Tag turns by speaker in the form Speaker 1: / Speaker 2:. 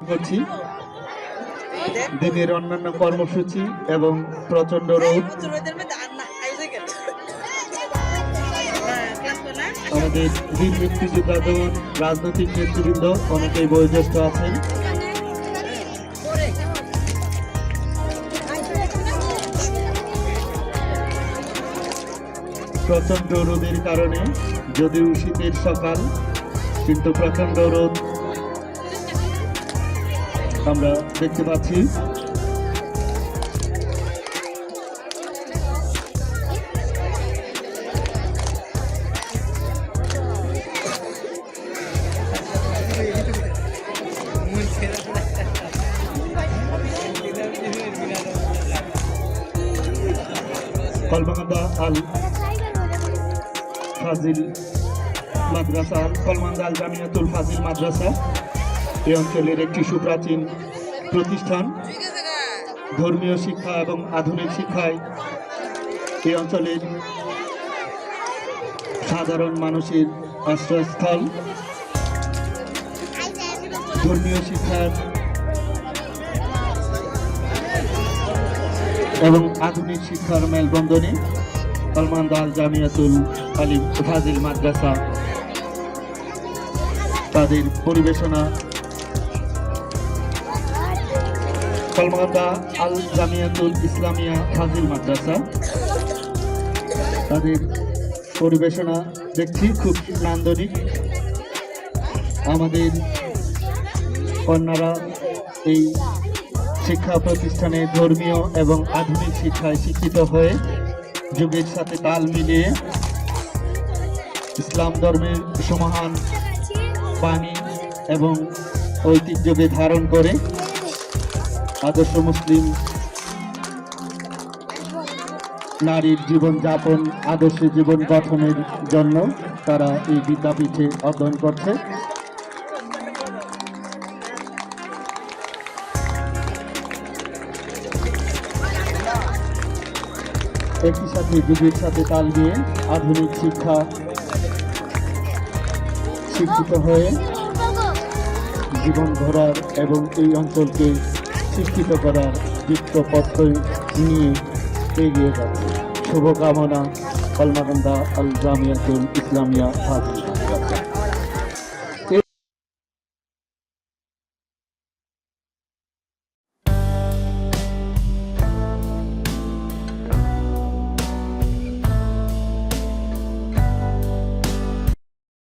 Speaker 1: করছি দিনের অন্যান্য কর্মসূচি এবং প্রচন্ড রোদ আমাদের বীর মুক্তিযোদ্ধাদের রাজনৈতিক নেতৃবৃন্দ অনেকেই বয়োজ্যেষ্ঠ আছেন। প্রচন্ড রোদের কারণে যদিও শীতের সকাল কিন্তু প্রচন্ড রোদ আমরা দেখতে পাচ্ছি। কলমাকান্দা আল ফাজিল মাদ্রাসা কলমাকান্দা আল জামিয়াতুল ফাজিল মাদ্রাসা এই অঞ্চলের একটি সুপ্রাচীন প্রতিষ্ঠান। ধর্মীয় শিক্ষা এবং আধুনিক শিক্ষায় এই অঞ্চলের সাধারণ মানুষের আশ্রয়স্থল। ধর্মীয় শিক্ষার এবং আধুনিক শিক্ষার মেলবন্ধনে কলমাকান্দা আল জামিয়াতুল ফাজিল মাদ্রাসা তাদের পরিবেশনা কলমাকান্দা আল জামিয়াতুল ইসলামিয়া ফাজিল মাদ্রাসা তাদের পরিবেশনা দেখছি খুব নান্দনিক। আমাদের কন্যারা এই শিক্ষা প্রতিষ্ঠানে ধর্মীয় এবং আধুনিক শিক্ষায় শিক্ষিত হয়ে যুগের সাথে তাল মিলিয়ে ইসলাম ধর্মের সমাহান বাণী এবং ঐতিহ্যকে ধারণ করে আদর্শ মুসলিম নারীর জীবনযাপন আদর্শ জীবন গঠনের জন্য তারা এই বিদ্যাপীঠে অধ্যয়ন করছে। একই সাথে যুগের সাথে তাল দিয়ে আধুনিক শিক্ষা শিক্ষিত হয়ে জীবন গড়ার এবং এই অঞ্চলকে শিক্ষিত করার বৃত্তপত্র নিয়ে এগিয়ে যাচ্ছে। শুভকামনা কলমাকান্দা আল জামিয়াতুল ইসলামিয়া ফাজিল।